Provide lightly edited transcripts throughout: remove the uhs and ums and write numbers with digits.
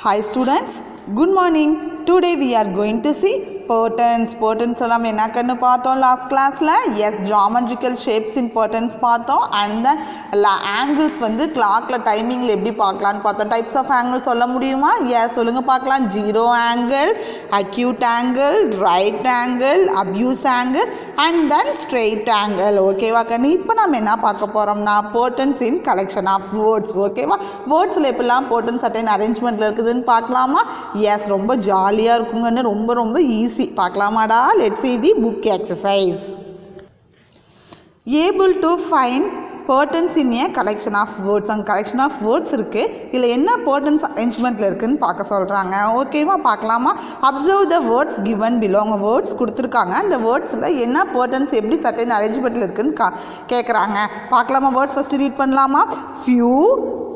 Hi students, good morning. Today we are going to see portents. Portents எல்லாம் என்ன கண்ணு பார்த்தோம் last classல? Yes, geometrical shapes in portents பார்த்தோம். And then angles வந்து clockல timingல எப்படி பார்க்கலாம்னு பார்த்தோம். Types of angles சொல்ல முடியுமா? Yes, சொல்லுங்க பார்க்கலாம். Zero angle, acute angle, right angle, obtuse angle and then straight angle. ஓகேவா கண்ணு? இப்போ நாம என்ன பார்க்க போறோம்னா portents in collection of words. ஓகேவா? wordsல எப்படிலாம் portents certain arrangementல இருக்குதுன்னு பார்க்கலாமா? Yes, ரொம்ப ஜாலியா இருக்குங்கன்னு ரொம்ப easy பார்க்கலாமாடா. Let's see the book exercise. Able to find portents in a collection of words. அங்க collection of words இருக்கு. இதுல என்ன portents arrangementல இருக்குன்னு பார்க்க சொல்றாங்க. ஓகேவா பார்க்கலாமா? Observe the words given below. words கொடுத்திருக்காங்க. அந்த wordsல என்ன portents எப்படி certain arrangementல இருக்குன்னு கேக்குறாங்க. பார்க்கலாமா? words first read பண்ணலாமா? few,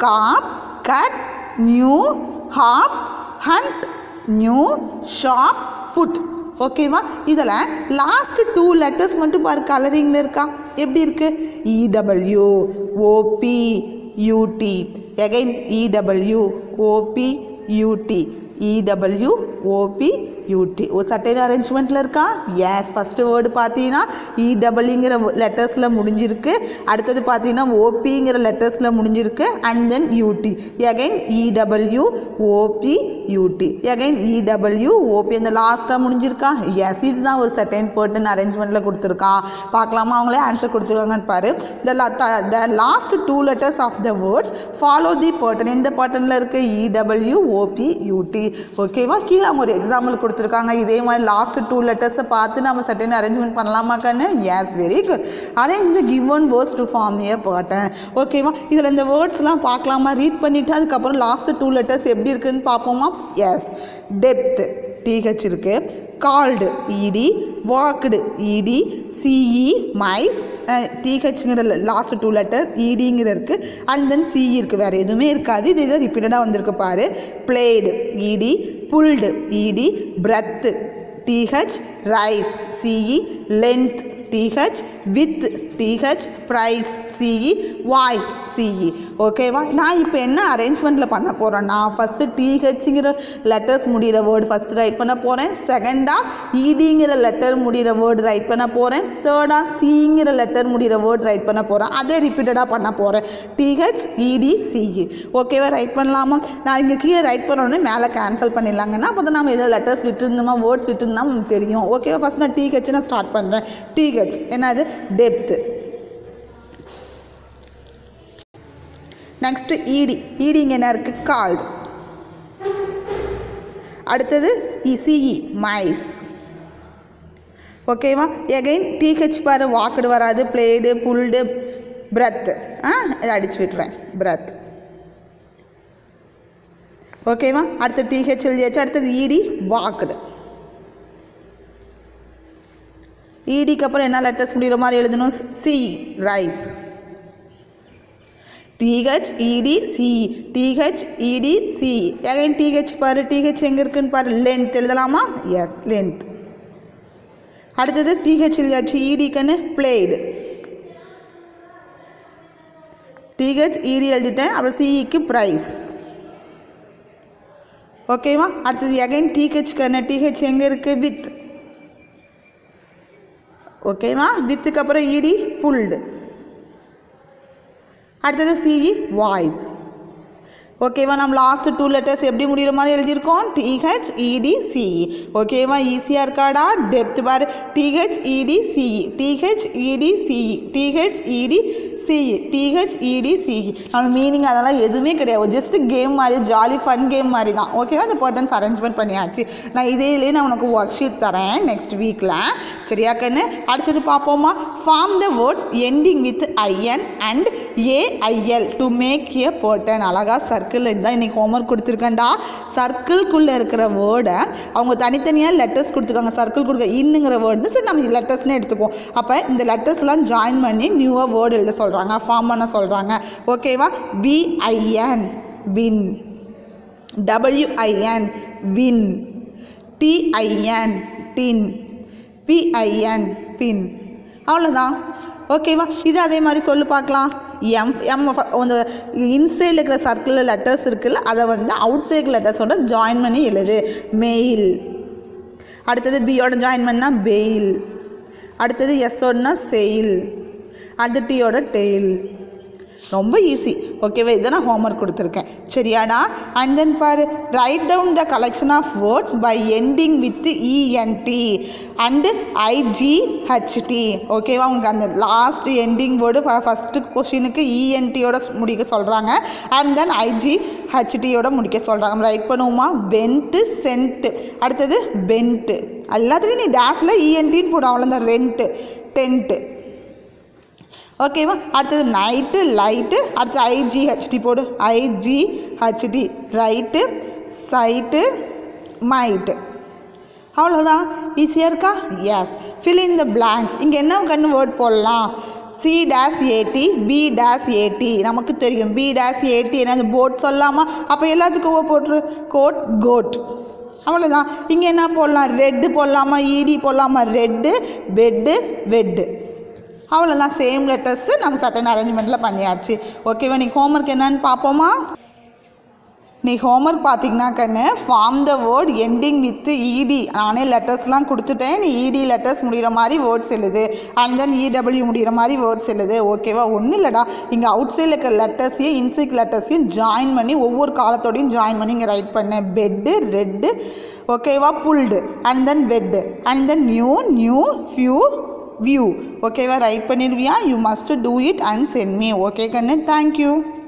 carp, cut, new, hop, hunt, new, shop, put. ஓகேவா? இதில் லாஸ்ட் 2 லெட்டர்ஸ் மட்டும் பாரு கலரிங்கில் இருக்கா? எப்படி இருக்கு? EW, OP, UT. again EW, OP, UT. EW, OP, UT. ஒரு சட்டையில் அரேஞ்ச்மெண்ட்டில் இருக்கா? எஸ். ஃபஸ்ட்டு வேர்டு பார்த்தீங்கன்னா EWங்கிற லெட்டர்ஸில் முடிஞ்சிருக்கு. அடுத்தது பார்த்தீங்கன்னா OPங்கிற லெட்டர்ஸில் முடிஞ்சிருக்கு. And then UT. Again EW, OP, UT. Again EW, OP இந்த லாஸ்ட்டாக முடிஞ்சிருக்கா? எஸ். இதுதான் ஒரு சட்டைன் பேர்டன் அரேஞ்ச்மெண்ட்டில் கொடுத்துருக்கான். பார்க்கலாமா? அவங்களே ஆன்சர் கொடுத்துருக்காங்கன்னு பாரு. The last 2 letters of the words follow the pattern. எந்த பேர்டனில் இருக்குது? EW, OP, UT. ஓகேவா? கீழே அவங்க ஒரு எக்ஸாம்பிள் கொடுத்துருக்காங்க. இதே மாதிரி லாஸ்ட் 2 லெட்டர்ஸை பார்த்து நம்ம சட்டன் அரேஞ்ச்மெண்ட் பண்ணலாமா கண்ணு? Yes, very good. Arrange the given words to form a pattern. ஓகேவா? இதில் இந்த வேர்ட்ஸ்லாம் பார்க்கலாமா? ரீட் பண்ணிவிட்டு அதுக்கப்புறம் லாஸ்ட் 2 லெட்டர்ஸ் எப்படி இருக்குதுன்னு பார்ப்போமா? எஸ். டெப்த் TH இருக்கு. Called ED, walked ED, CE, mice THங்கிற லாஸ்ட் 2 லெட்டர் EDங்கிற இருக்குது. அண்ட் தென் CE இருக்குது. வேறு எதுவுமே இருக்காது. இது இதை ரிப்பீட்டடாக வந்திருக்கு பாரு. Played ED, pulled ED, breath TH, rice CE, length TH, with TH, price CE, voice CE. ஓகேவா? நான் இப்போ என்ன அரேஞ்ச்மெண்ட்டில் பண்ண போகிறேன்னா ஃபஸ்ட்டு THங்கிற லெட்டர்ஸ் முடிகிற வேர்டு ஃபஸ்ட்டு ரைட் பண்ண போகிறேன். செகண்டாக EDங்கிற லெட்டர் முடிகிற வேர்டு ரைட் பண்ண போகிறேன். தேர்டாக Cங்கிற லெட்டர் முடிகிற வேர்டு ரைட் பண்ண போகிறேன். அதே ரிப்பீட்டடாக பண்ண போகிறேன். TH, ED, CE. ஓகேவா? ரைட் பண்ணலாமா? நான் இங்கே கீழே ரைட் பண்ணோன்னே மேலே கேன்சல் பண்ணிடலாங்கன்னா அப்போ தான் நம்ம எதாவது லெட்டர்ஸ் விட்டுருந்தோமா வேர்ட்ஸ் விட்டுருந்தோம் நமக்கு தெரியும். ஓகேவா? ஃபஸ்ட் நான் TH நான் ஸ்டார்ட் பண்ணுறேன். TH என்னது? டெப்த். Next ED. EDங்க என்ன இருக்குது? கால்டு. அடுத்தது CE, மைஸ். ஓகேவா? எகைன் TH பாரு வாக்குடு வராது. Played, pulled, breath. இதை அடிச்சு விட்டுறேன். பிரெத். ஓகேவா? அடுத்து TH எழுதியாச்சு. அடுத்தது ED, வாக்குடு. EDக்கு அப்புறம் என்ன லெட்டர்ஸ் முடிகிற மாதிரி எழுதணும்? CE, rice. TH, ED, CE. TH, ED, CE. again TH பாரு. TH எங்கே இருக்குன்னு பாரு. லென்த் எழுதலாமா? S, length. அடுத்தது TH எழுதியாச்சு. EDக்குன்னு பிளேடு. TH, ED எழுதிட்டேன். அப்புறம் CEக்கு ப்ரைஸ். ஓகேவா? அடுத்தது again THக்குன்னு TH எங்கே இருக்குது? வித். ஓகேவா? வித்துக்கு அப்புறம் ED, புல்டு. அடுத்தது CE, வாய்ஸ். ஓகேவா? நம்ம லாஸ்ட் 2 லெட்டர்ஸ் எப்படி முடிகிற மாதிரி எழுதியிருக்கோம்? TH, ED, CE. ஓகேவா? ஈஸியாக இருக்காடா? டெப்த் பாரு. TH, ED, CE. TH, ED, CE. TH, ED, CE. TH, ED, CE. நம்ம மீனிங் அதெல்லாம் எதுவுமே கிடையாது. ஜஸ்ட் கேம் மாதிரி, ஜாலி ஃபன் கேம் மாதிரி தான். ஓகேவா? இந்த பேர்டன்ஸ் அரேஞ்ச்மெண்ட் பண்ணியாச்சு. நான் இதேலேயே நான் உனக்கு ஒர்க் ஷீட் தரேன் நெக்ஸ்ட் வீக்கில். சரியா கண்ணு? அடுத்தது பார்ப்போமா? Form the words ending with IN and AIL to make a pattern. அழகாக சர்க்கிள் இருந்தால் இன்றைக்கி ஹோம்ஒர்க் கொடுத்துருக்கேன்டா. சர்க்கிள்குள்ளே இருக்கிற வேர்டை அவங்க தனித்தனியாக லெட்டர்ஸ் கொடுத்துருக்காங்க. சர்க்கிள் கொடுக்க இன்னுங்கிற வேர்டு சரி நம்ம லெட்டர்ஸ்னே எடுத்துக்குவோம். அப்போ இந்த லெட்டர்ஸ்லாம் ஜாயின் பண்ணி நியூவாக வேர்டு எழுத சொல்கிறாங்க, ஃபார்ம் பண்ண சொல்கிறாங்க. ஓகேவா? BIN, win. WIN, win. TIN, டின். PIN, பின். அவ்வளோதான். ஓகேவா? இது அதே மாதிரி சொல்லு பார்க்கலாம். எம் அந்த இன்சைடில் இருக்கிற சர்க்கிளில் லெட்டர்ஸ் இருக்குல்ல அதை வந்து அவுட் சைடு லெட்டர்ஸோட ஜாயின் பண்ணி எழுது. மெயில். அடுத்தது பியோட ஜாயின் பண்ணால் பெயில். அடுத்தது எஸ்ஸோடனா செயில். அடுத்து டீயோட டெயில். ரொம்ப ஈஸி. ஓகேவா? இதை நான் ஹோம்ஒர்க் கொடுத்துருக்கேன். சரியாடா? அண்ட் தென் பாரு, write down the collection of words by ending with E N T and I G H T. ஓகேவா? உங்களுக்கு அந்த லாஸ்ட் எண்டிங் வேர்டு ஃபஸ்ட்டு கொஷினுக்கு இஎன்டியோட முடிக்க சொல்கிறாங்க. அண்ட் தென் ஐஜிஹெச்டியோட முடிக்க சொல்கிறாங்க. ரைட் பண்ணுவோமா? Went, sent. அடுத்தது பென்ட்டு. எல்லாத்துலேயும் நீ டேஸில் இஎன்டின்னு போடும். அவ்வளோதான். Rent, tent. ஓகேவா? அடுத்தது நைட்டு, லைட்டு. அடுத்து ஐஜிஹெச்டி போடு. ஐஜிஹெச்டி. Right, sight, might. அவ்வளோதான். ஈஸியாக இருக்கா? Yes. Fill in the blanks. இங்கே என்ன கண்ணு வேர்ட் போடலாம்? C-AT, B-AT. நமக்கு தெரியும். B-AT என்னது? போட் சொல்லாமா? அப்போ எல்லாத்துக்கும் போட்டுரு. Coat, coat. அவ்வளோதான். இங்கே என்ன போடலாம்? ரெட்டு போடலாமா? இடி போடலாமா? ரெட்டு, பெட்டு, வெட்டு. அவ்வளோதான். சேம் லெட்டர்ஸு நம்ம சட்டன் அரேஞ்ச்மெண்ட்டில் பண்ணியாச்சு. ஓகேவா? நீ ஹோம்ஒர்க் என்னன்னு பார்ப்போமா? நீ ஹோம்ஒர்க் பார்த்தீங்கன்னா கண்ணு, form the word ending with E D. நானே லெட்டர்ஸ்லாம் கொடுத்துட்டேன். நீ இடி லெட்டர்ஸ் முடிகிற மாதிரி வேர்ட்ஸ் எழுது. அண்ட் தென் இடபிள்யூ முடிகிற மாதிரி வேர்ட்ஸ் எழுது. ஓகேவா? ஒன்றும் இல்லைடா, இங்கே அவுட் சைடில் இருக்கிற லெட்டர்ஸையும் இன்சைட் லெட்டர்ஸையும் ஜாயின் பண்ணி ஒவ்வொரு காலத்தோடையும் ஜாயின் பண்ணி இங்கே ரைட் பண்ணேன். Bed, red. ஓகேவா? Pulled. And then wed. And then new, few, view. ஓகேவா? ரைட் பண்ணிடுவியா? You must do it and send me. Okay கண்ணு? தேங்க்யூ.